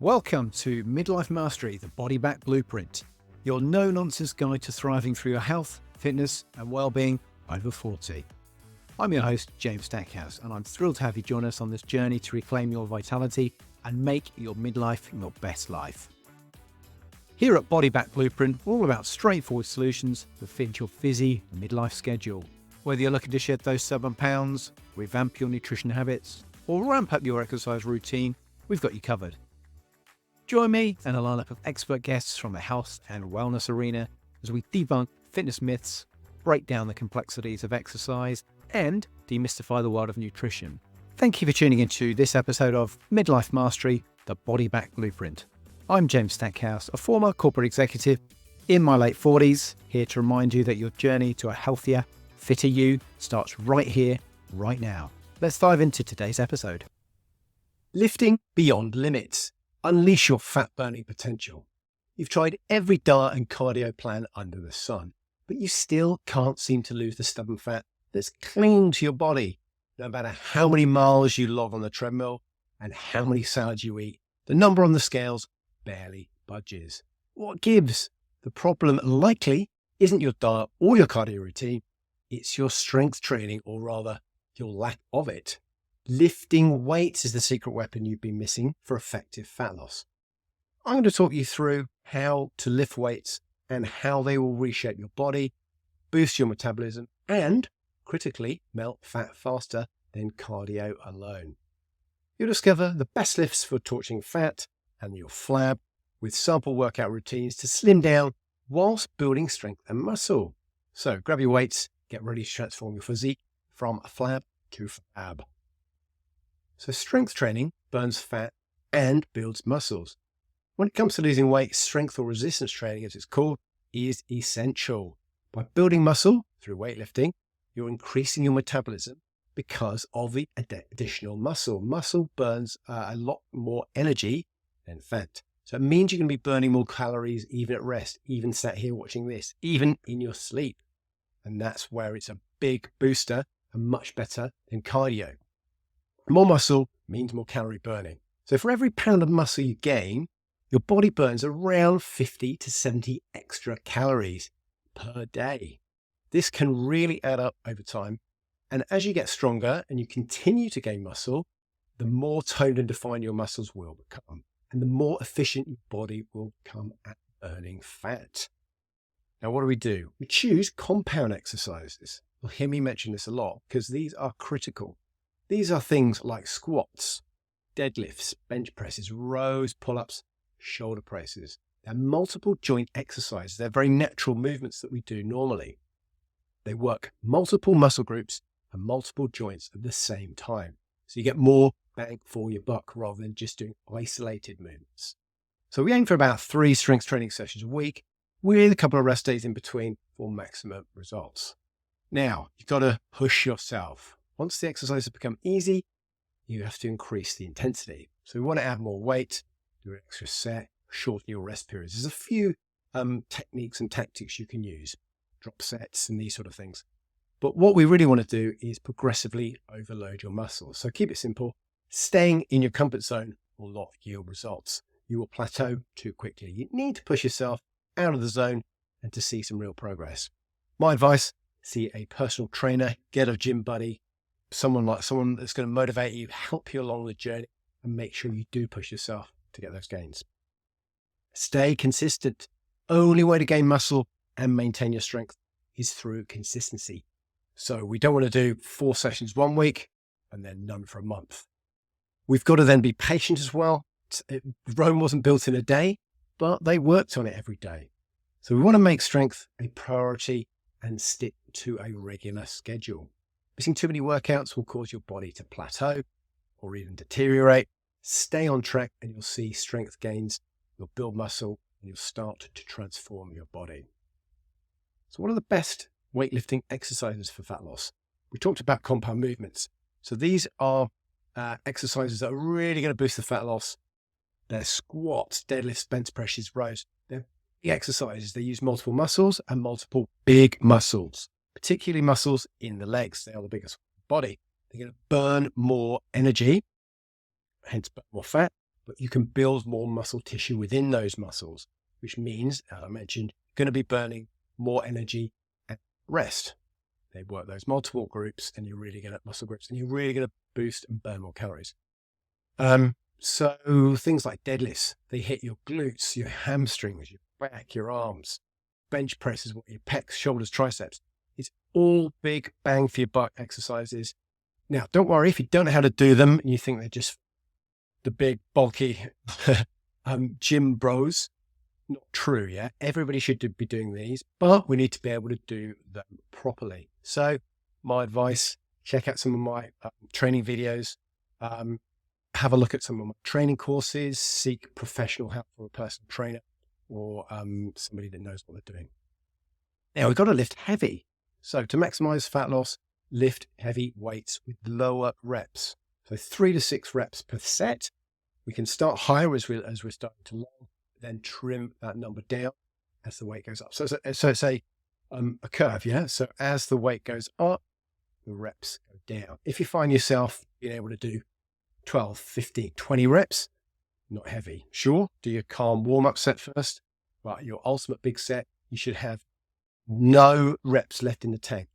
Welcome to Midlife Mastery, the Body Back Blueprint, your no-nonsense guide to thriving through your health, fitness and well-being over 40. I'm your host, James Stackhouse, and I'm thrilled to have you join us on this journey to reclaim your vitality and make your midlife your best life. Here at Body Back Blueprint, we're all about straightforward solutions that fit your busy midlife schedule. Whether you're looking to shed those stubborn pounds, revamp your nutrition habits, or ramp up your exercise routine, we've got you covered. Join me and a lineup of expert guests from the health and wellness arena as we debunk fitness myths, break down the complexities of exercise, and demystify the world of nutrition. Thank you for tuning into this episode of Midlife Mastery, the Body Back Blueprint. I'm James Stackhouse, a former corporate executive in my late 40s, here to remind you that your journey to a healthier, fitter you starts right here, right now. Let's dive into today's episode. Lifting beyond limits. Unleash your fat-burning potential. You've tried every diet and cardio plan under the sun, but you still can't seem to lose the stubborn fat that's clinging to your body. No matter how many miles you log on the treadmill and how many salads you eat, the number on the scales barely budges. What gives? The problem likely isn't your diet or your cardio routine, it's your strength training, or rather, your lack of it. Lifting weights is the secret weapon you've been missing for effective fat loss. I'm going to talk you through how to lift weights and how they will reshape your body, boost your metabolism, and, critically, melt fat faster than cardio alone. You'll discover the best lifts for torching fat and your Flab with sample workout routines to slim down whilst building strength and muscle. So grab your weights, get ready to transform your physique from Flab to Flab. So strength training burns fat and builds muscles. When it comes to losing weight, strength or resistance training, as it's called, is essential. By building muscle through weightlifting, you're increasing your metabolism because of the additional muscle. Muscle burns a lot more energy than fat. So it means you're going to be burning more calories even at rest, even sat here watching this, even in your sleep. And that's where it's a big booster and much better than cardio. More muscle means more calorie burning. So for every pound of muscle you gain, your body burns around 50 to 70 extra calories per day. This can really add up over time. And as you get stronger and you continue to gain muscle, the more toned and defined your muscles will become, and the more efficient your body will become at burning fat. Now, what do? We choose compound exercises. You'll hear me mention this a lot because these are critical. These are things like squats, deadlifts, bench presses, rows, pull-ups, shoulder presses. They're multiple joint exercises. They're very natural movements that we do normally. They work multiple muscle groups and multiple joints at the same time. So you get more bang for your buck rather than just doing isolated movements. So we aim for about 3 strength training sessions a week with a couple of rest days in between for maximum results. Now, you've got to push yourself. Once the exercises become easy, you have to increase the intensity. So we want to add more weight, do an extra set, shorten your rest periods. There's a few techniques and tactics you can use, drop sets and these sort of things. But what we really want to do is progressively overload your muscles. So keep it simple. Staying in your comfort zone will not yield results. You will plateau too quickly. You need to push yourself out of the zone and to see some real progress. My advice, see a personal trainer, get a gym buddy, someone that's going to motivate you, help you along the journey, and make sure you do push yourself to get those gains. Stay consistent. Only way to gain muscle and maintain your strength is through consistency. So we don't want to do 4 sessions one week and then none for a month. We've got to then be patient as well. Rome wasn't built in a day, but they worked on it every day. So we want to make strength a priority and stick to a regular schedule. Missing too many workouts will cause your body to plateau or even deteriorate. Stay on track and you'll see strength gains. You'll build muscle and you'll start to transform your body. So what are the best weightlifting exercises for fat loss? We talked about compound movements. So these are exercises that are really going to boost the fat loss. They're squats, deadlifts, bench presses, rows. They're big exercises. They use multiple muscles and multiple big muscles, particularly muscles in the legs. They are the biggest body. They're going to burn more energy, hence burn more fat, but you can build more muscle tissue within those muscles, which means, as I mentioned, you're going to be burning more energy at rest. They work those multiple groups and you're really going to muscle groups and you're really going to boost and burn more calories. So things like deadlifts, they hit your glutes, your hamstrings, your back, your arms. Bench presses, your pecs, shoulders, triceps. It's all big bang for your buck exercises. Now, don't worry if you don't know how to do them and you think they're just the big, bulky gym bros. Not true, yeah? Everybody should be doing these, but we need to be able to do them properly. So my advice, check out some of my training videos, have a look at some of my training courses, seek professional help from a personal trainer or somebody that knows what they're doing. Now, we've got to lift heavy. So to maximize fat loss, lift heavy weights with lower reps. So 3 to 6 reps per set. We can start higher as we're starting to learn, then trim that number down as the weight goes up. So it's a curve, yeah? So as the weight goes up, the reps go down. If you find yourself being able to do 12, 15, 20 reps, not heavy. Sure, do your calm warm-up set first, but your ultimate big set, you should have no reps left in the tank.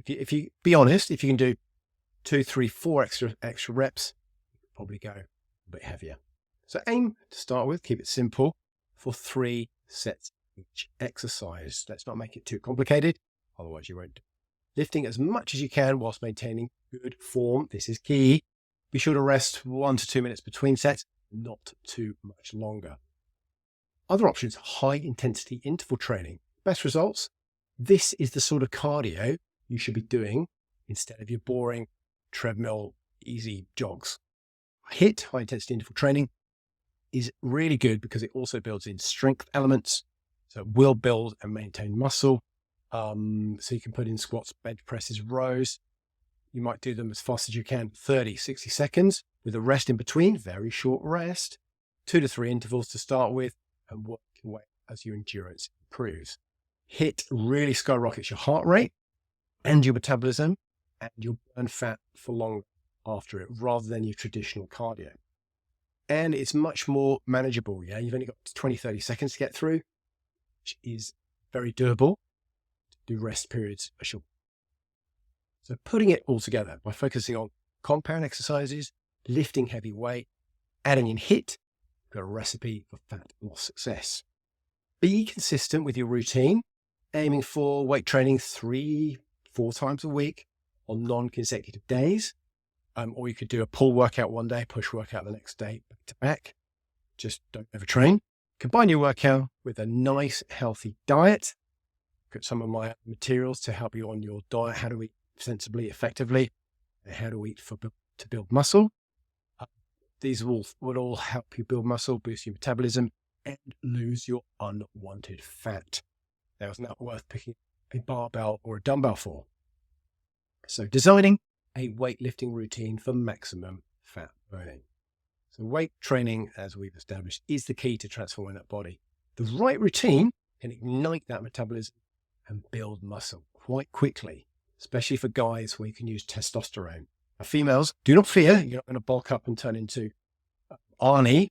If you be honest, if you can do 2, 3, 4 extra reps, you can probably go a bit heavier. So aim to start with, keep it simple for 3 sets each exercise. Let's not make it too complicated, otherwise you won't. Lifting as much as you can whilst maintaining good form. This is key. Be sure to rest 1 to 2 minutes between sets, not too much longer. Other options, high intensity interval training. Best results. This is the sort of cardio you should be doing instead of your boring treadmill, easy jogs. HIIT, high intensity interval training, is really good because it also builds in strength elements. So it will build and maintain muscle. So you can put in squats, bench presses, rows. You might do them as fast as you can, 30, 60 seconds with a rest in between, very short rest, 2 to 3 intervals to start with, and work your way as your endurance improves. HIIT really skyrockets your heart rate and your metabolism, and you'll burn fat for longer after it rather than your traditional cardio. And it's much more manageable. Yeah, you've only got 20, 30 seconds to get through, which is very doable. Do rest periods are short. So putting it all together by focusing on compound exercises, lifting heavy weight, adding in HIIT, you've got a recipe for fat loss success. Be consistent with your routine, aiming for weight training 3-4 times a week on non-consecutive days. Or you could do a pull workout one day, push workout the next day, back to back. Just don't overtrain. Combine your workout with a nice, healthy diet. Got some of my materials to help you on your diet, how to eat sensibly, effectively, and how to eat to build muscle. These would all help you build muscle, boost your metabolism, and lose your unwanted fat. Now, it's not worth picking a barbell or a dumbbell for. So designing a weightlifting routine for maximum fat burning. So weight training, as we've established, is the key to transforming that body. The right routine can ignite that metabolism and build muscle quite quickly, especially for guys where you can use testosterone. Now, females, do not fear, you're not going to bulk up and turn into Arnie.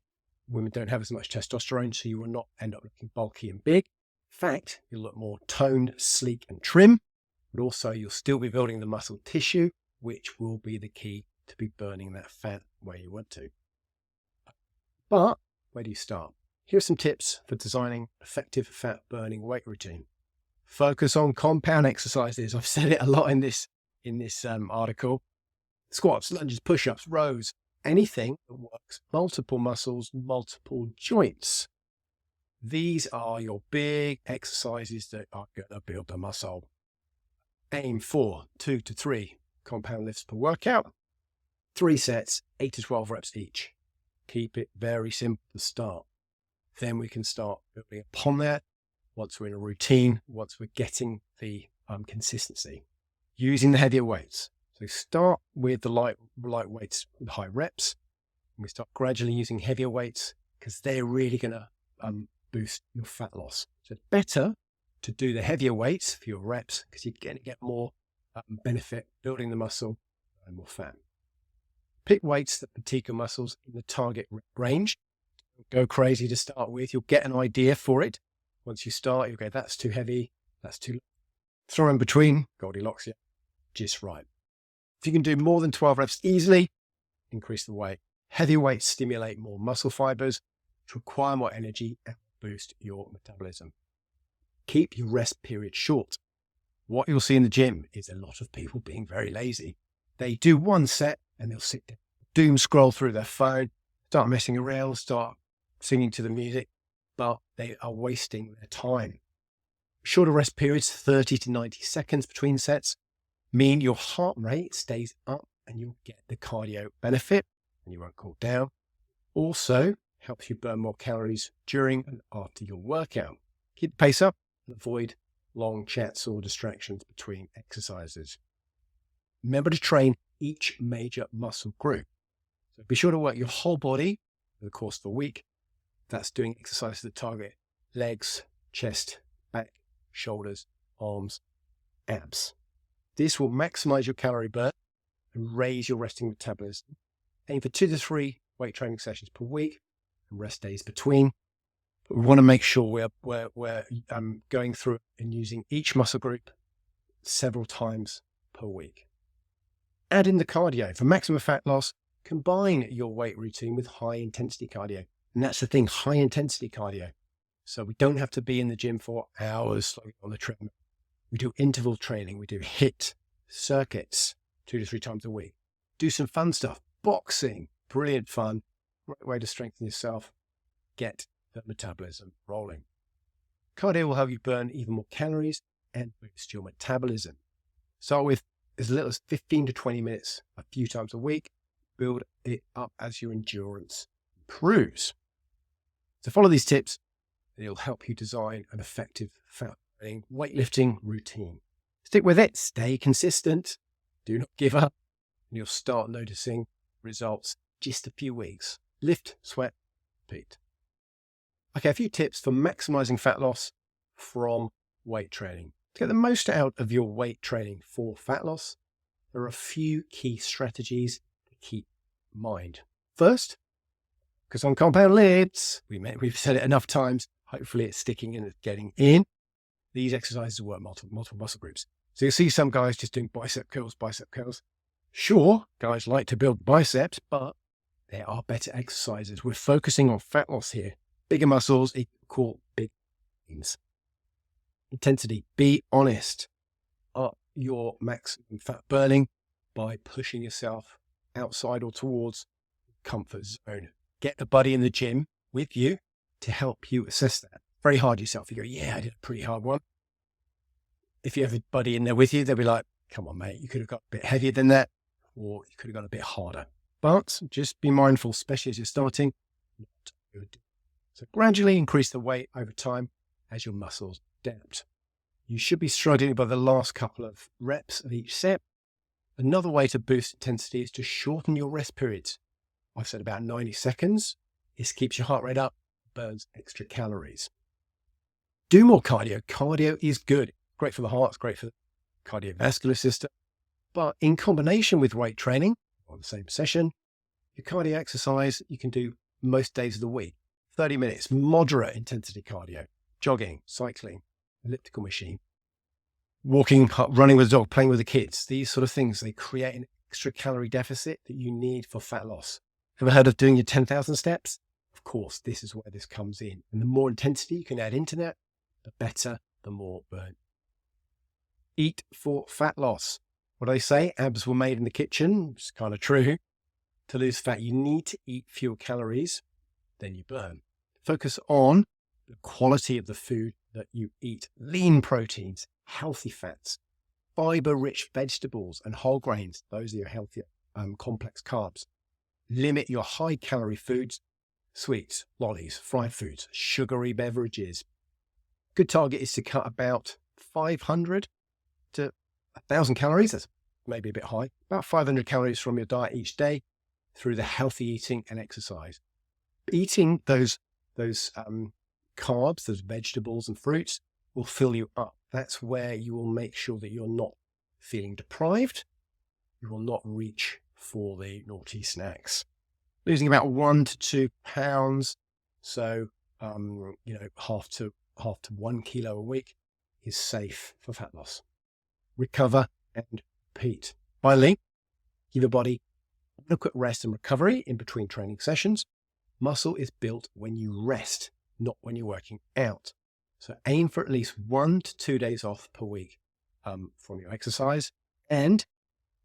Women don't have as much testosterone, so you will not end up looking bulky and big. In fact, you'll look more toned, sleek, and trim, but also you'll still be building the muscle tissue, which will be the key to be burning that fat where you want to. But where do you start? Here are some tips for designing effective fat burning weight routine. Focus on compound exercises. I've said it a lot in this article. Squats, lunges, push-ups, rows, anything that works multiple muscles, multiple joints. These are your big exercises that are going to build the muscle. Aim for 2 to 3 compound lifts per workout, 3 sets, 8 to 12 reps each. Keep it very simple to start. Then we can start building upon that once we're in a routine, once we're getting the consistency. Using the heavier weights. So start with the light weights with high reps. And we start gradually using heavier weights because they're really going to boost your fat loss. So it's better to do the heavier weights for your reps because you're going to get more benefit building the muscle and more fat. Pick weights that fatigue your muscles in the target range. Go crazy to start with. You'll get an idea for it. Once you start, you'll go, that's too heavy, that's too low. Throw in between, Goldilocks, yeah, just right. If you can do more than 12 reps easily, increase the weight. Heavy weights stimulate more muscle fibers, which require more energy and boost your metabolism. Keep your rest period short. What you'll see in the gym is a lot of people being very lazy. They do one set and they'll sit there, doom scroll through their phone, start messing around, start singing to the music, but they are wasting their time. Shorter rest periods, 30 to 90 seconds between sets, mean your heart rate stays up and you'll get the cardio benefit and you won't cool down. Also helps you burn more calories during and after your workout. Keep the pace up and avoid long chats or distractions between exercises. Remember to train each major muscle group. So be sure to work your whole body over the course of the week. That's doing exercises that target legs, chest, back, shoulders, arms, abs. This will maximize your calorie burn and raise your resting metabolism. Aim for 2 to 3 weight training sessions per week and rest days between. But we want to make sure we're going through and using each muscle group several times per week. Add in the cardio. For maximum fat loss, combine your weight routine with high intensity cardio. And that's the thing, high intensity cardio. So we don't have to be in the gym for hours on the treadmill. We do interval training. We do HIIT circuits 2 to 3 times a week. Do some fun stuff. Boxing, brilliant fun. Great way to strengthen yourself. Get the metabolism rolling. Cardio will help you burn even more calories and boost your metabolism. Start with as little as 15 to 20 minutes a few times a week. Build it up as your endurance improves. So follow these tips. It'll help you design an effective fat burning weightlifting routine. Stick with it. Stay consistent. Do not give up. And you'll start noticing results just a few weeks. Lift, sweat, repeat. Okay, a few tips for maximizing fat loss from weight training. To get the most out of your weight training for fat loss, there are a few key strategies to keep in mind. First, because on compound lifts, we've said it enough times, hopefully it's sticking and it's getting in. These exercises work multiple muscle groups. So you'll see some guys just doing bicep curls. Sure, guys like to build biceps, but there are better exercises. We're focusing on fat loss here. Bigger muscles equal big gains. Intensity, be honest. Up your maximum fat burning by pushing yourself outside or towards comfort zone. Get a buddy in the gym with you to help you assess that. Very hard yourself. You go, yeah, I did a pretty hard one. If you have a buddy in there with you, they'll be like, come on, mate, you could have got a bit heavier than that, or you could have gone a bit harder. But just be mindful, especially as you're starting, not to overdo it. So gradually increase the weight over time as your muscles adapt. You should be struggling by the last couple of reps of each set. Another way to boost intensity is to shorten your rest periods. I've said about 90 seconds. This keeps your heart rate up, burns extra calories. Do more cardio. Cardio is good. Great for the heart, it's great for the cardiovascular system. But in combination with weight training, on the same session, your cardio exercise you can do most days of the week. 30 minutes, moderate intensity cardio, jogging, cycling, elliptical machine, walking, running with a dog, playing with the kids. These sort of things, they create an extra calorie deficit that you need for fat loss. Ever heard of doing your 10,000 steps? Of course, this is where this comes in. And the more intensity you can add into that, the better, the more burn. Eat for fat loss. What do they say? Abs were made in the kitchen. It's kind of true. To lose fat, you need to eat fewer calories than you burn. Focus on the quality of the food that you eat. Lean proteins, healthy fats, fiber-rich vegetables and whole grains. Those are your healthier complex carbs. Limit your high-calorie foods, sweets, lollies, fried foods, sugary beverages. Good target is to cut about 500 to 1,000 calories. That's maybe a bit high. About 500 calories from your diet each day through the healthy eating and exercise. Eating those carbs, those vegetables and fruits will fill you up. That's where you will make sure that you're not feeling deprived. You will not reach for the naughty snacks. Losing about 1 to 2 pounds So, half to 1 kilo a week is safe for fat loss. Recover and repeat. Finally, give your body adequate rest and recovery in between training sessions. Muscle is built when you rest, not when you're working out. So aim for at least 1 to 2 days off per week from your exercise. And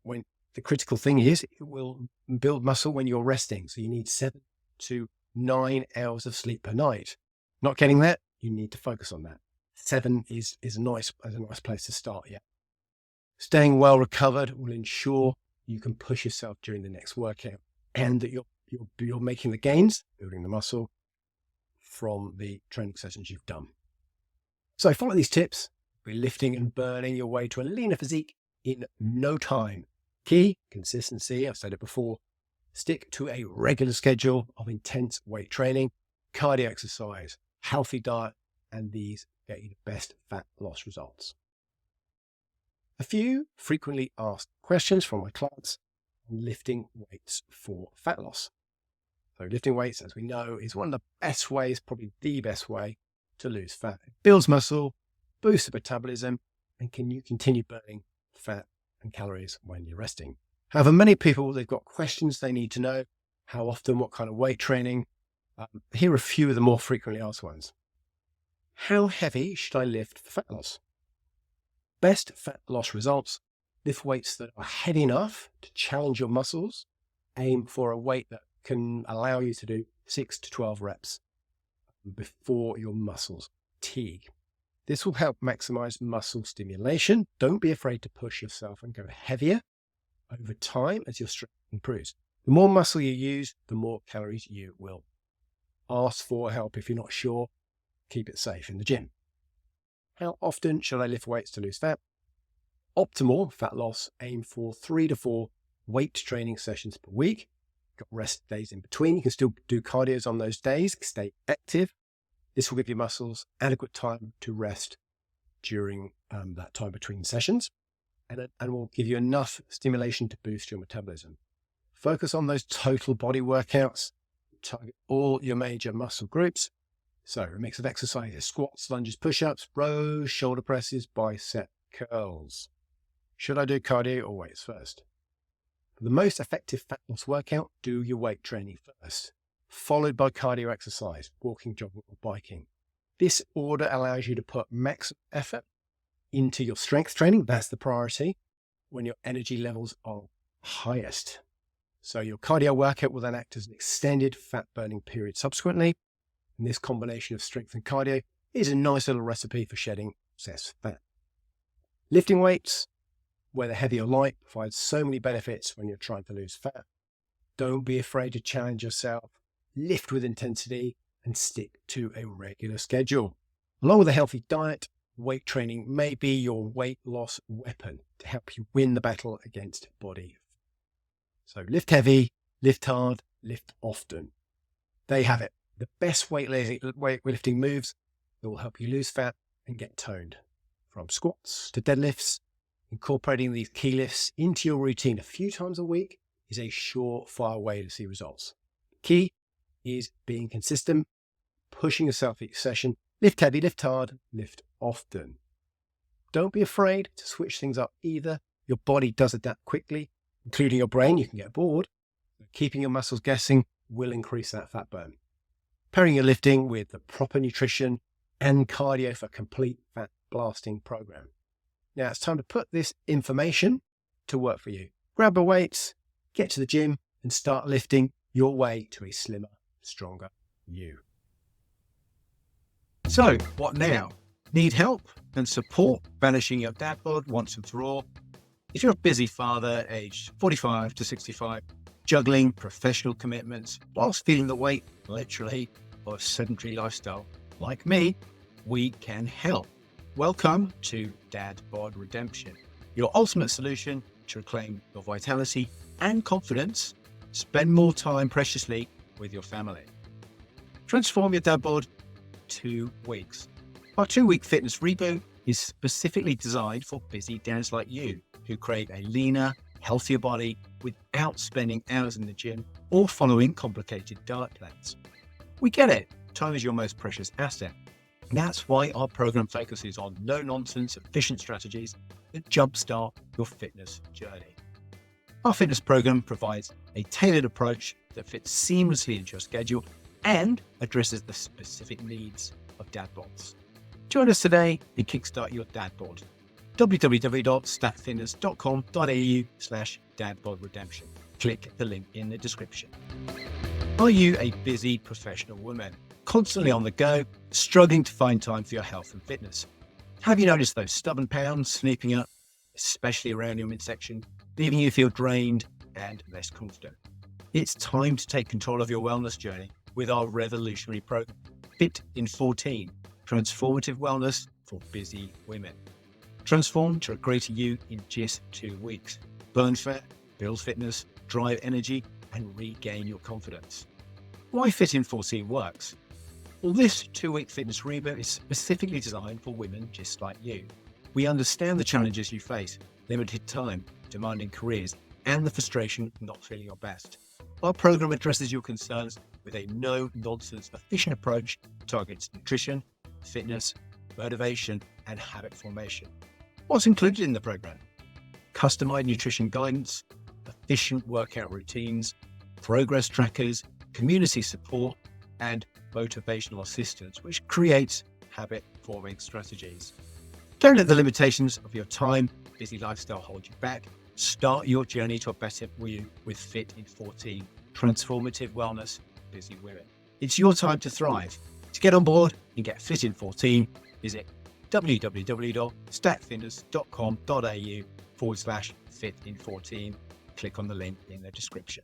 when the critical thing is, it will build muscle when you're resting. So you need 7 to 9 hours of sleep per night. Not getting that, you need to focus on that. 7 is a nice place to start. Yeah. Staying well recovered will ensure you can push yourself during the next workout, and that you're making the gains, building the muscle from the training sessions you've done. So follow these tips. Be lifting and burning your way to a leaner physique in no time. Key, consistency. I've said it before. Stick to a regular schedule of intense weight training, cardio exercise, healthy diet, and these get you the best fat loss results. A few frequently asked questions from my clients on lifting weights for fat loss. So lifting weights, as we know, is one of the best ways, probably the best way, to lose fat. It builds muscle, boosts the metabolism, and can you continue burning fat and calories when you're resting. However, many people, they've got questions they need to know. How often, what kind of weight training? Here are a few of the more frequently asked ones. How heavy should I lift for fat loss? Best fat loss results, lift weights that are heavy enough to challenge your muscles. Aim for a weight that can allow you to do 6 to 12 reps before your muscles fatigue. This will help maximize muscle stimulation. Don't be afraid to push yourself and go heavier over time as your strength improves. The more muscle you use, the more calories you will. Ask for help if you're not sure. Keep it safe in the gym. How often should I lift weights to lose fat? Optimal fat loss, aim for 3 to 4 weight training sessions per week. Got rest days in between. You can still do cardios on those days. Stay active. This will give your muscles adequate time to rest during that time between sessions, and will give you enough stimulation to boost your metabolism. Focus on those total body workouts. Target all your major muscle groups. So a mix of exercises: squats, lunges, push-ups, rows, shoulder presses, bicep curls. Should I do cardio or weights first? For the most effective fat loss workout, do your weight training first, followed by cardio exercise, walking, jogging, or biking. This order allows you to put maximum effort into your strength training. That's the priority when your energy levels are highest. So your cardio workout will then act as an extended fat burning period subsequently. And this combination of strength and cardio is a nice little recipe for shedding excess fat. Lifting weights, whether heavy or light, provides so many benefits when you're trying to lose fat. Don't be afraid to challenge yourself, lift with intensity, and stick to a regular schedule. Along with a healthy diet, weight training may be your weight loss weapon to help you win the battle against body fat. So lift heavy, lift hard, lift often. There you have it. The best weightlifting moves that will help you lose fat and get toned. From squats to deadlifts, incorporating these key lifts into your routine a few times a week is a surefire way to see results. Key is being consistent, pushing yourself each session. Lift heavy, lift hard, lift often. Don't be afraid to switch things up either. Your body does adapt quickly, including your brain. You can get bored. Keeping your muscles guessing will increase that fat burn. Pairing your lifting with the proper nutrition and cardio for a complete fat blasting program. Now it's time to put this information to work for you. Grab the weights, get to the gym, and start lifting your way to a slimmer, stronger you. So, what now? Need help and support banishing your dad bod once and for all? If you're a busy father aged 45 to 65, juggling professional commitments whilst feeling the weight, literally, of a sedentary lifestyle like me, we can help. Welcome to Dad Bod Redemption, your ultimate solution to reclaim your vitality and confidence. Spend more time preciously with your family. Transform your dad bod 2 weeks. Our 2-week fitness reboot is specifically designed for busy dads like you who crave a leaner, healthier body without spending hours in the gym or following complicated diet plans. We get it. Time is your most precious asset. That's why our program focuses on no-nonsense, efficient strategies that jumpstart your fitness journey. Our fitness program provides a tailored approach that fits seamlessly into your schedule and addresses the specific needs of dad bods. Join us today and kickstart your dad bod. www.stackfitness.com.au/dadbodredemption. Click the link in the description. Are you a busy professional woman, constantly on the go, struggling to find time for your health and fitness? Have you noticed those stubborn pounds sneaking up, especially around your midsection, leaving you feel drained and less confident? It's time to take control of your wellness journey with our revolutionary program, Fit in 14, Transformative Wellness for Busy Women. Transform to a greater you in just 2 weeks. Burn fat, build fitness, drive energy, and regain your confidence. Why Fit in 14 works? Well, this 2-week fitness reboot is specifically designed for women just like you. We understand the challenges you face, limited time, demanding careers, and the frustration of not feeling your best. Our program addresses your concerns with a no-nonsense, efficient approach that targets nutrition, fitness, motivation, and habit formation. What's included in the program? Customized nutrition guidance, efficient workout routines, progress trackers, community support, and motivational assistance, which creates habit-forming strategies. Don't let the limitations of your time, busy lifestyle hold you back. Start your journey to a better you with Fit in 14, Transformative Wellness for Busy Women. It's your time to thrive. To get on board and get Fit in 14, visit www.stackfitness.com.au/fit in 14. Click on the link in the description.